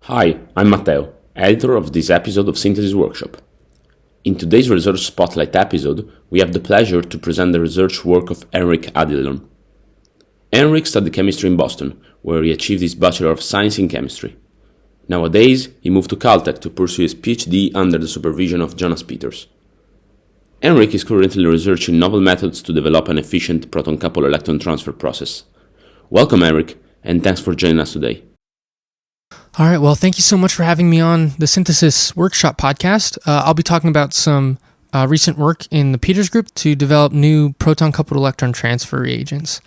Hi, I'm Matteo, editor of this episode of Synthesis Workshop. In today's Research Spotlight episode, we have the pleasure to present the research work of Enric Adillon. Enric studied chemistry in Boston, where he achieved his Bachelor of Science in Chemistry. Nowadays, he moved to Caltech to pursue his PhD under the supervision of Jonas Peters. Enric is currently researching novel methods to develop an efficient proton-coupled electron transfer process. Welcome, Enric, and thanks for joining us today. All right, well, thank you so much for having me on the Synthesis Workshop podcast. I'll be talking about some recent work in the Peters group to develop new proton-coupled electron transfer reagents.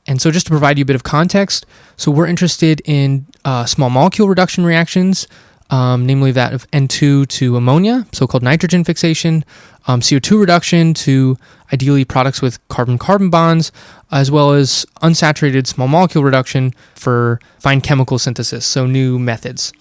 And so just to provide you a bit of context, so we're interested in small molecule reduction reactions, namely that of N2 to ammonia, so-called nitrogen fixation, CO2 reduction to ideally products with carbon-carbon bonds, as well as unsaturated small molecule reduction for fine chemical synthesis, so new methods.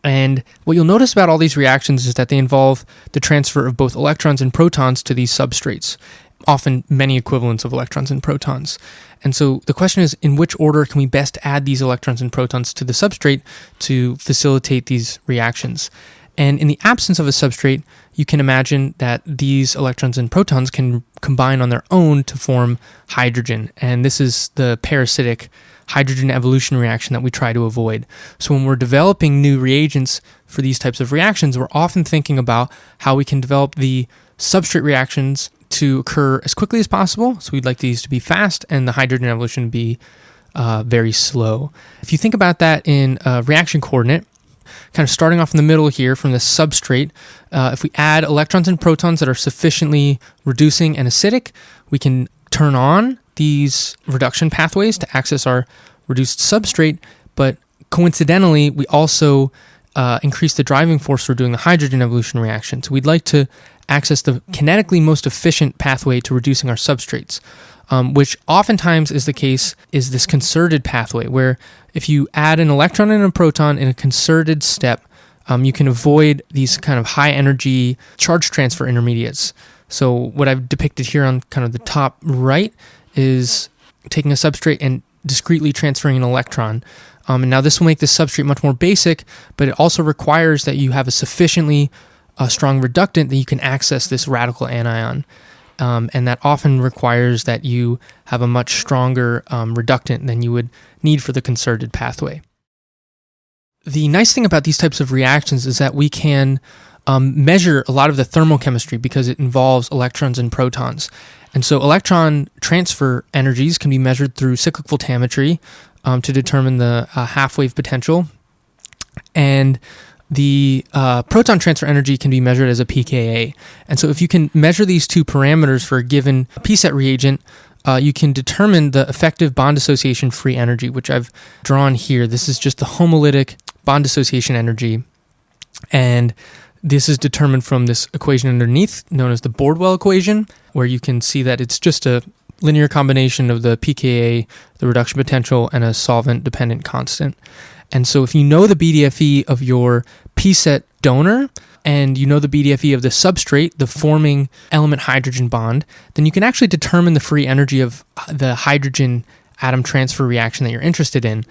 And what you'll notice about all these reactions is that they involve the transfer of both electrons and protons to these substrates, often many equivalents of electrons and protons. And so the question is, in which order can we best add these electrons and protons to the substrate to facilitate these reactions? And in the absence of a substrate, you can imagine that these electrons and protons can combine on their own to form hydrogen. And this is the parasitic hydrogen evolution reaction that we try to avoid. So when we're developing new reagents for these types of reactions, we're often thinking about how we can develop the substrate reactions to occur as quickly as possible. So we'd like these to be fast and the hydrogen evolution to be very slow. If you think about that in a reaction coordinate, kind of starting off in the middle here from the substrate, if we add electrons and protons that are sufficiently reducing and acidic, we can turn on these reduction pathways to access our reduced substrate, but coincidentally, we also increase the driving force for doing the hydrogen evolution reaction. So we'd like to access the kinetically most efficient pathway to reducing our substrates, which oftentimes is the case is this concerted pathway, where if you add an electron and a proton in a concerted step, you can avoid these kind of high energy charge transfer intermediates. So what I've depicted here on kind of the top right is taking a substrate and discretely transferring an electron. And now this will make the substrate much more basic, but it also requires that you have a sufficiently strong reductant that you can access this radical anion. And that often requires that you have a much stronger reductant than you would need for the concerted pathway. The nice thing about these types of reactions is that we can measure a lot of the thermochemistry because it involves electrons and protons. And so electron transfer energies can be measured through cyclic voltammetry to determine the half-wave potential. And the proton transfer energy can be measured as a pKa. And so if you can measure these two parameters for a given PCET reagent, you can determine the effective bond dissociation free energy, which I've drawn here. This is just the homolytic bond dissociation energy. And this is determined from this equation underneath, known as the Bordwell equation, where you can see that it's just a linear combination of the pKa, the reduction potential, and a solvent-dependent constant. And so if you know the BDFE of your PCET donor and you know the BDFE of the substrate, the forming element hydrogen bond, then you can actually determine the free energy of the hydrogen atom transfer reaction that you're interested in.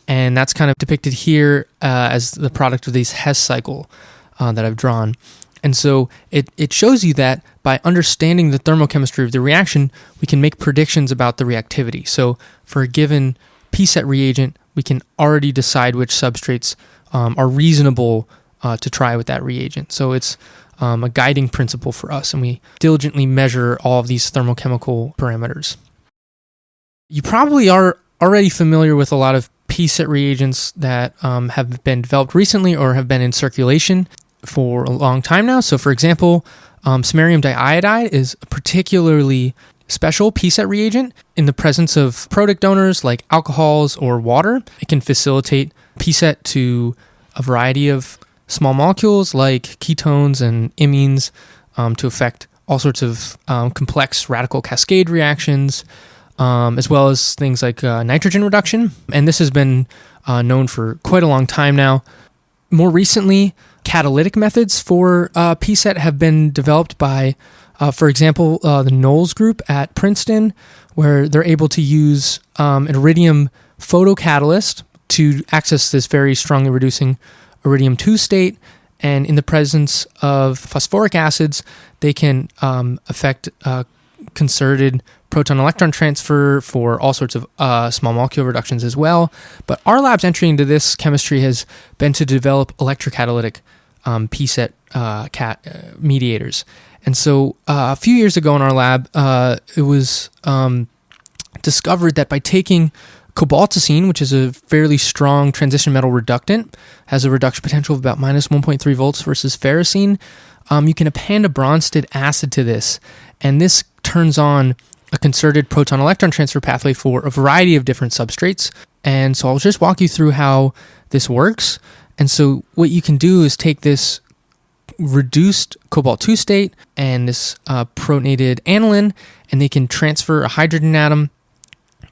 And that's kind of depicted here as the product of this Hess cycle that I've drawn. And so it shows you that by understanding the thermochemistry of the reaction, we can make predictions about the reactivity. So for a given PCET reagent, we can already decide which substrates are reasonable to try with that reagent. So it's a guiding principle for us, and we diligently measure all of these thermochemical parameters. You probably are already familiar with a lot of PCET reagents that have been developed recently or have been in circulation for a long time now. So for example, samarium diiodide is a particularly special PCET reagent. In the presence of protic donors like alcohols or water, it can facilitate PCET to a variety of small molecules like ketones and imines to affect all sorts of complex radical cascade reactions, as well as things like nitrogen reduction. And this has been known for quite a long time now. More recently, catalytic methods for PCET have been developed by for example, the Knowles group at Princeton, where they're able to use an iridium photocatalyst to access this very strongly reducing iridium-2 state, and in the presence of phosphoric acids, they can affect concerted proton-electron transfer for all sorts of small molecule reductions as well. But our lab's entry into this chemistry has been to develop electrocatalytic PCET mediators. And so a few years ago in our lab, it was discovered that by taking Cobaltocene, which is a fairly strong transition metal reductant, has a reduction potential of about minus 1.3 volts versus ferrocene, you can append a Bronsted acid to this, and this turns on a concerted proton-electron transfer pathway for a variety of different substrates. And so I'll just walk you through how this works. And so what you can do is take this reduced cobalt-2 state and this protonated aniline, and they can transfer a hydrogen atom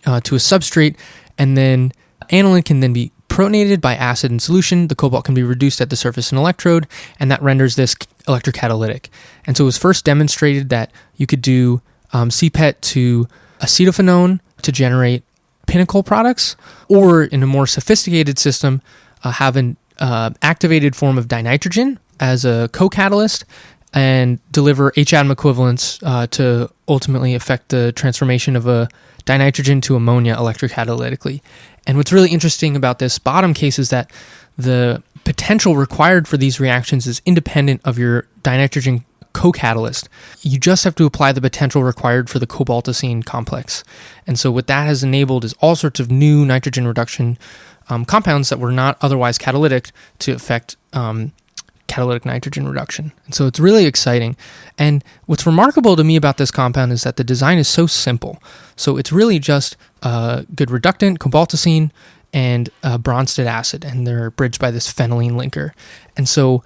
to a substrate, and then aniline can then be protonated by acid in solution. The cobalt can be reduced at the surface in electrode, and that renders this electrocatalytic. And so it was first demonstrated that you could do CPET to acetophenone to generate pinnacle products, or in a more sophisticated system, have an activated form of dinitrogen as a co-catalyst and deliver H-atom equivalents to ultimately affect the transformation of a dinitrogen to ammonia electrocatalytically. And what's really interesting about this bottom case is that the potential required for these reactions is independent of your dinitrogen co-catalyst. You just have to apply the potential required for the Cobaltocene complex. And so what that has enabled is all sorts of new nitrogen reduction compounds that were not otherwise catalytic to affect catalytic nitrogen reduction. And so it's really exciting. And what's remarkable to me about this compound is that the design is so simple. So it's really just a good reductant, Cobaltocene, and Bronsted acid, and they're bridged by this phenylene linker. And so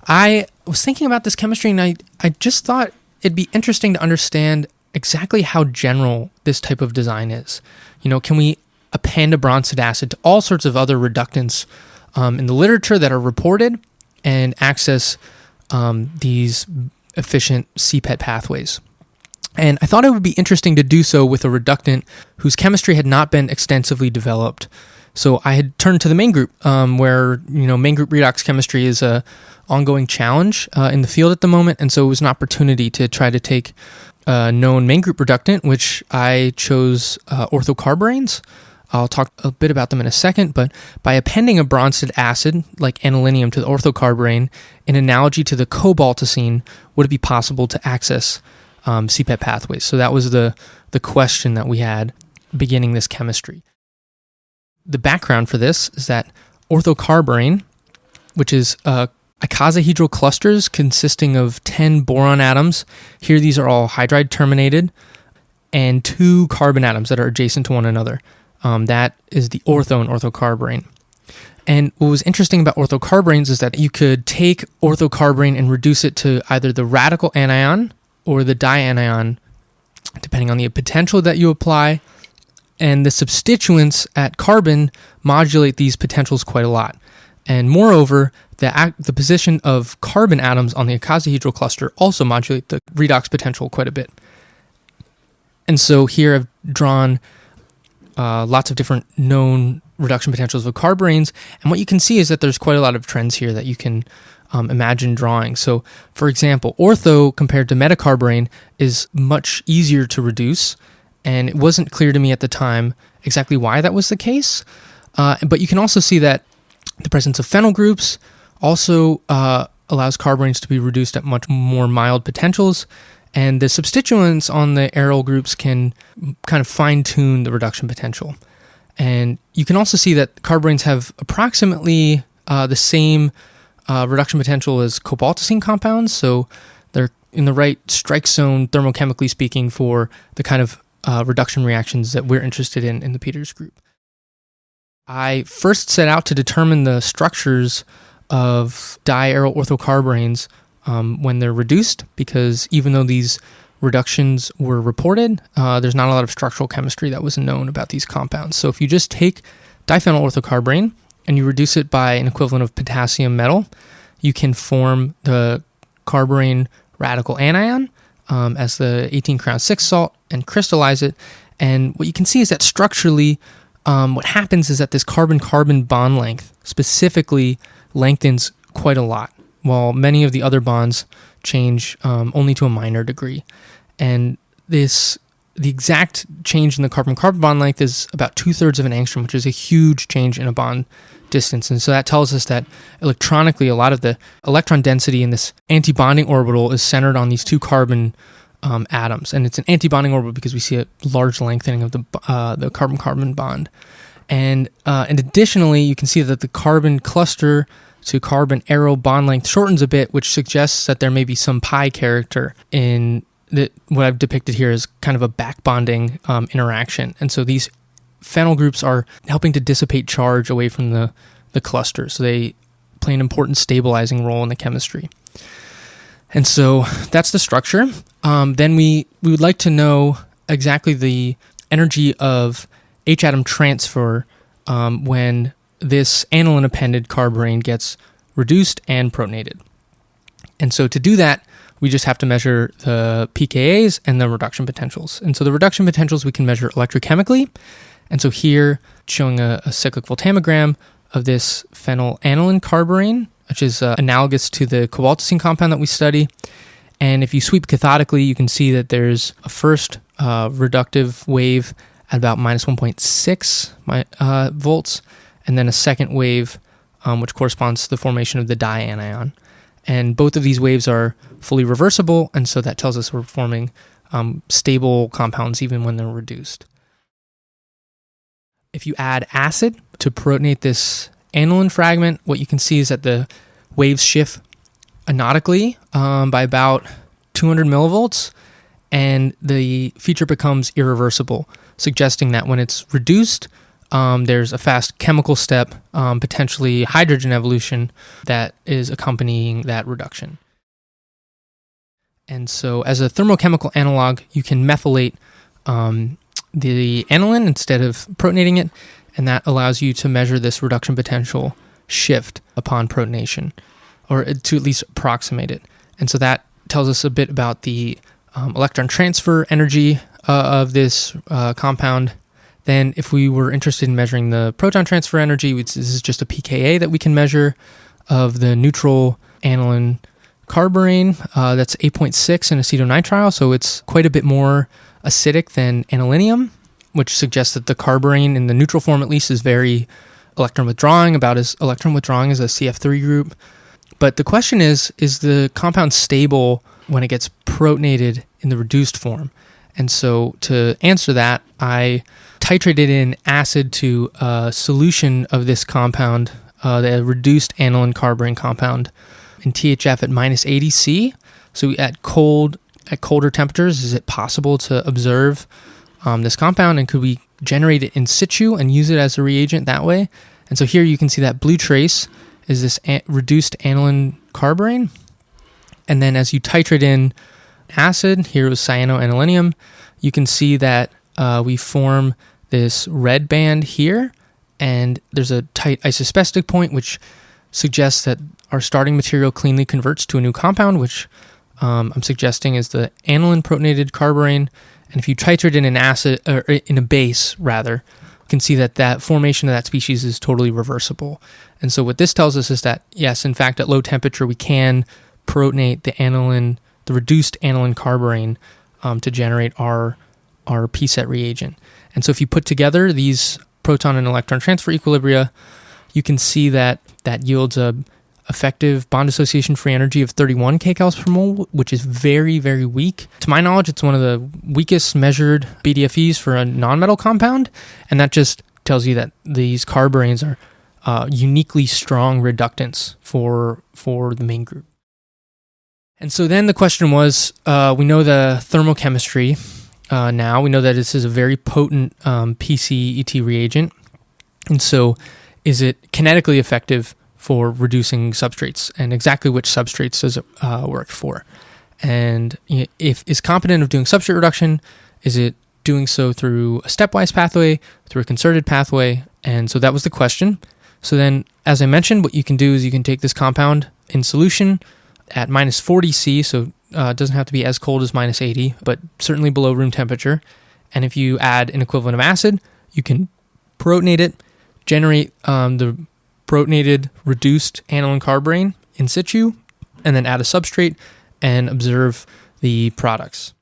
I was thinking about this chemistry, and I just thought it'd be interesting to understand exactly how general this type of design is. You know, can we append a Bronsted acid to all sorts of other reductants in the literature that are reported and access these efficient CPET pathways? And I thought it would be interesting to do so with a reductant whose chemistry had not been extensively developed. So I had turned to the main group, where main group redox chemistry is a ongoing challenge in the field at the moment, and so it was an opportunity to try to take a known main group reductant, which I chose orthocarbaranes. I'll talk a bit about them in a second, but by appending a Bronsted acid like anilinium to the orthocarbarane, in analogy to the Cobaltocene, would it be possible to access CPET pathways? So that was the question that we had beginning this chemistry. The background for this is that orthocarbarane, which is icosahedral clusters consisting of 10 boron atoms, here these are all hydride terminated, and 2 carbon atoms that are adjacent to one another. That is the ortho in orthocarbarane. And what was interesting about orthocarbaranes is that you could take orthocarbarane and reduce it to either the radical anion or the dianion, depending on the potential that you apply. And the substituents at carbon modulate these potentials quite a lot. And moreover, the position of carbon atoms on the icosahedral cluster also modulate the redox potential quite a bit. And so here I've drawn lots of different known reduction potentials of carbaranes, and what you can see is that there's quite a lot of trends here that you can imagine drawing. So, for example, ortho compared to metacarbarane is much easier to reduce, and it wasn't clear to me at the time exactly why that was the case, but you can also see that the presence of phenyl groups also allows carbaranes to be reduced at much more mild potentials, and the substituents on the aryl groups can kind of fine-tune the reduction potential. And you can also see that carbaranes have approximately the same reduction potential as Cobaltocene compounds, so they're in the right strike zone, thermochemically speaking, for the kind of reduction reactions that we're interested in the Peters group. I first set out to determine the structures of diaryl orthocarbaranes when they're reduced, because even though these reductions were reported, there's not a lot of structural chemistry that was known about these compounds. So if you just take diphenyl orthocarbarane and you reduce it by an equivalent of potassium metal, you can form the carbarane radical anion as the 18 crown 6 salt and crystallize it. And what you can see is that structurally, what happens is that this carbon-carbon bond length specifically lengthens quite a lot, while many of the other bonds change only to a minor degree. And the exact change in the carbon-carbon bond length is about 2/3 of an angstrom, which is a huge change in a bond distance. And so that tells us that electronically, a lot of the electron density in this antibonding orbital is centered on these two carbon atoms. And it's an antibonding orbital because we see a large lengthening of the carbon-carbon bond. And additionally, you can see that the carbon cluster to carbon arrow bond length shortens a bit, which suggests that there may be some pi character in what I've depicted here is kind of a back bonding interaction. And so these phenyl groups are helping to dissipate charge away from the cluster. So they play an important stabilizing role in the chemistry. And so that's the structure. Then we would like to know exactly the energy of H-atom transfer when this aniline-appended carborane gets reduced and protonated. And so to do that, we just have to measure the pKa's and the reduction potentials. And so the reduction potentials we can measure electrochemically. And so here, showing a cyclic voltammogram of this phenylaniline carborane, which is analogous to the Cobaltocene compound that we study. And if you sweep cathodically, you can see that there's a first reductive wave at about minus 1.6 volts, and then a second wave, which corresponds to the formation of the dianion. And both of these waves are fully reversible, and so that tells us we're forming stable compounds even when they're reduced. If you add acid to protonate this aniline fragment, what you can see is that the waves shift anotically by about 200 millivolts, and the feature becomes irreversible, suggesting that when it's reduced, there's a fast chemical step, potentially hydrogen evolution, that is accompanying that reduction. And so as a thermochemical analog, you can methylate the aniline instead of protonating it, and that allows you to measure this reduction potential shift upon protonation, or to at least approximate it. And so that tells us a bit about the electron transfer energy of this compound. Then if we were interested in measuring the proton transfer energy, this is just a pKa that we can measure of the neutral aniline carborane. That's 8.6 in acetonitrile, so it's quite a bit more acidic than anilinium, which suggests that the carborane, in the neutral form at least, is very electron withdrawing, about as electron withdrawing as a CF3 group. But the question is the compound stable when it gets protonated in the reduced form? And so to answer that, I titrated in acid to a solution of this compound, the reduced aniline carborane compound, in THF at minus 80 C. So at colder temperatures, is it possible to observe this compound, and could we generate it in situ and use it as a reagent that way? And so here you can see that blue trace is this reduced aniline carborane. And then as you titrate in acid, here was cyanoanilinium, you can see that we form this red band here, and there's a tight isospecific point, which suggests that our starting material cleanly converts to a new compound, which I'm suggesting is the aniline protonated carborane. And if you titrate in an acid, or in a base rather, you can see that that formation of that species is totally reversible. And so what this tells us is that, yes, in fact, at low temperature, we can protonate the reduced aniline carborane to generate our PCET reagent. And so if you put together these proton and electron transfer equilibria, you can see that yields a effective bond association free energy of 31 kcals per mole, which is very, very weak. To my knowledge, it's one of the weakest measured BDFEs for a nonmetal compound, and that just tells you that these carboranes are uniquely strong reductants for the main group. And so then the question was, we know the thermochemistry now. We know that this is a very potent PCET reagent. And so is it kinetically effective for reducing substrates, and exactly which substrates does it work for? And if is competent of doing substrate reduction, is it doing so through a stepwise pathway, through a concerted pathway? And so that was the question. So then, as I mentioned, what you can do is you can take this compound in solution at minus 40 C, so it doesn't have to be as cold as minus 80, but certainly below room temperature. And if you add an equivalent of acid, you can protonate it, generate the protonated reduced aniline carborane in situ, and then add a substrate and observe the products.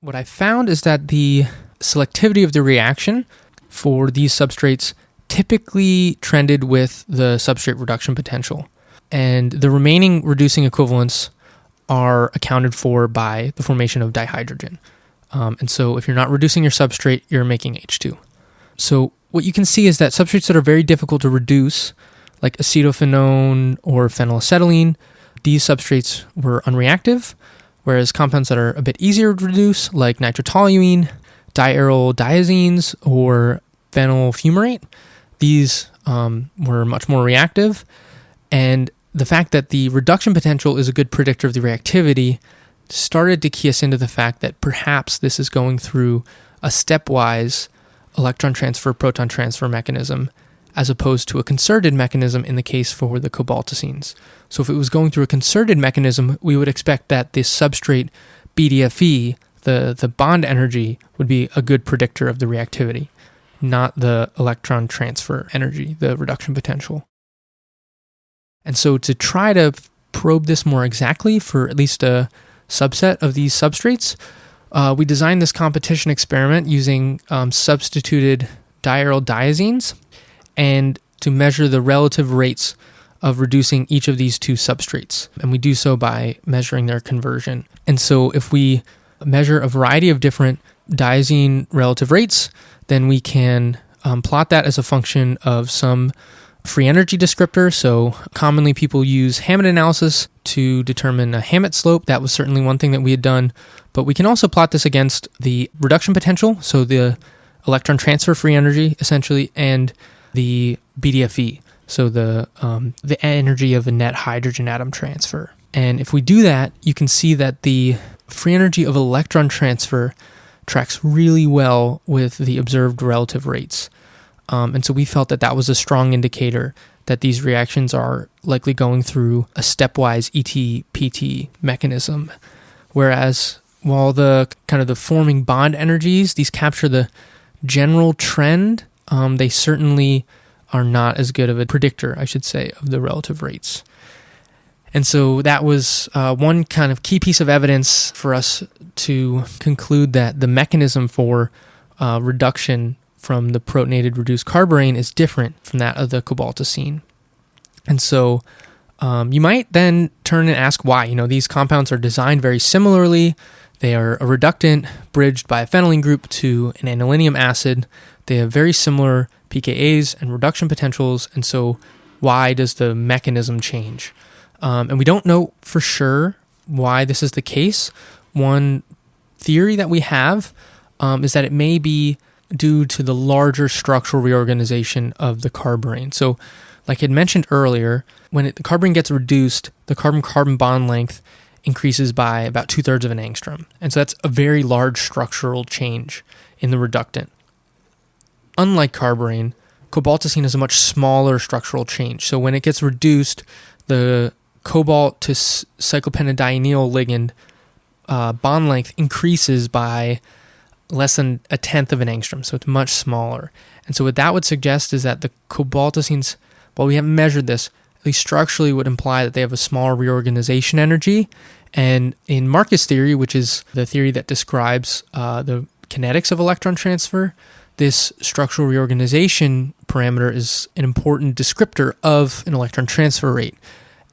What I found is that the selectivity of the reaction for these substrates typically trended with the substrate reduction potential, and the remaining reducing equivalents are accounted for by the formation of dihydrogen. And so if you're not reducing your substrate, you're making H2. So what you can see is that substrates that are very difficult to reduce, like acetophenone or phenylacetylene, these substrates were unreactive, whereas compounds that are a bit easier to reduce, like nitrotoluene, diaryl diazines, or phenylfumarate, these were much more reactive. And the fact that the reduction potential is a good predictor of the reactivity started to key us into the fact that perhaps this is going through a stepwise electron transfer, proton transfer mechanism, as opposed to a concerted mechanism in the case for the cobaltocenes. So if it was going through a concerted mechanism, we would expect that this substrate BDFE, the bond energy, would be a good predictor of the reactivity, not the electron transfer energy, the reduction potential. And so to try to probe this more exactly for at least a subset of these substrates, we designed this competition experiment using substituted diaryl diazines and to measure the relative rates of reducing each of these two substrates. And we do so by measuring their conversion. And so if we measure a variety of different diazine relative rates, then we can plot that as a function of some free energy descriptor. So commonly people use Hammett analysis to determine a Hammett slope. That was certainly one thing that we had done. But we can also plot this against the reduction potential, so the electron transfer free energy, essentially, and the BDFE, so the energy of a net hydrogen atom transfer. And if we do that, you can see that the free energy of electron transfer tracks really well with the observed relative rates. And so we felt that that was a strong indicator that these reactions are likely going through a stepwise ET-PT mechanism. Whereas while the kind of the forming bond energies, these capture the general trend, they certainly are not as good of a predictor, I should say, of the relative rates. And so that was one kind of key piece of evidence for us to conclude that the mechanism for reduction from the protonated reduced carborane is different from that of the cobaltocene. And so you might then turn and ask why. These compounds are designed very similarly. They are a reductant bridged by a phenylene group to an anilinium acid. They have very similar pKa's and reduction potentials. And so why does the mechanism change? And we don't know for sure why this is the case. One theory that we have is that it may be due to the larger structural reorganization of the carborane. So like I had mentioned earlier, when the carborane gets reduced, the carbon-carbon bond length increases by about 2/3 of an angstrom. And so that's a very large structural change in the reductant. Unlike carborane, cobaltocene has a much smaller structural change. So when it gets reduced, the cobalt to cyclopentadienyl ligand bond length increases by less than 1/10 of an angstrom, so it's much smaller. And so what that would suggest is that the cobaltocenes, while we haven't measured this, at least structurally would imply that they have a smaller reorganization energy. And in Marcus theory, which is the theory that describes the kinetics of electron transfer, this structural reorganization parameter is an important descriptor of an electron transfer rate.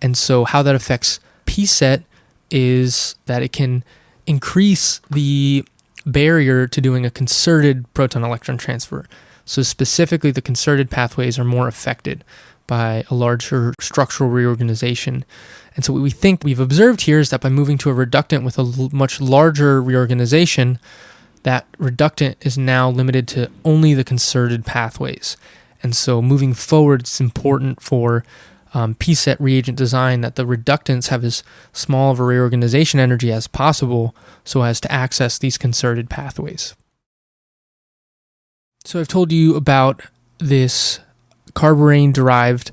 And so how that affects PCET is that it can increase the barrier to doing a concerted proton-electron transfer. So specifically, the concerted pathways are more affected by a larger structural reorganization. And so what we think we've observed here is that by moving to a reductant with a much larger reorganization, that reductant is now limited to only the concerted pathways. And so moving forward, it's important for PCET reagent design that the reductants have as small of a reorganization energy as possible so as to access these concerted pathways. So I've told you about this Carborane-derived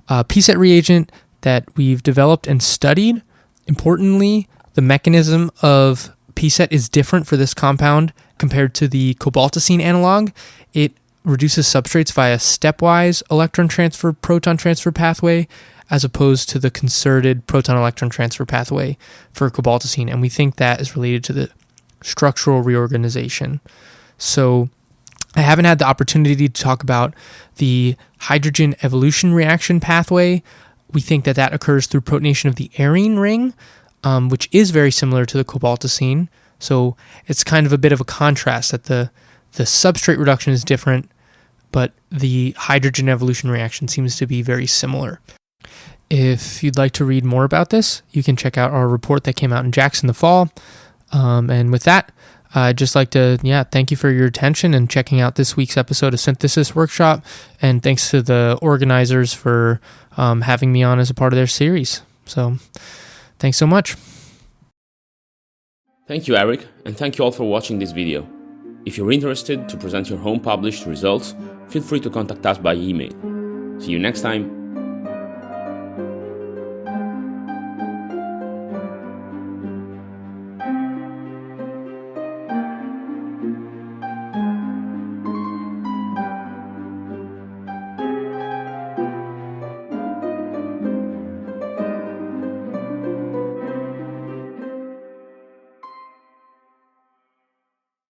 PCET reagent that we've developed and studied. Importantly, the mechanism of PCET is different for this compound compared to the cobaltocene analog. It reduces substrates via stepwise electron transfer, proton transfer pathway, as opposed to the concerted proton-electron transfer pathway for cobaltocene. And we think that is related to the structural reorganization. So I haven't had the opportunity to talk about the hydrogen evolution reaction pathway. We think that that occurs through protonation of the arene ring, which is very similar to the cobaltocene. So it's kind of a bit of a contrast that the substrate reduction is different, but the hydrogen evolution reaction seems to be very similar. If you'd like to read more about this, you can check out our report that came out in JAX in the fall. And with that, I'd just like to, thank you for your attention and checking out this week's episode of Synthesis Workshop. And thanks to the organizers for having me on as a part of their series. So thanks so much. Thank you, Eric, and thank you all for watching this video. If you're interested to present your home published results, feel free to contact us by email. See you next time.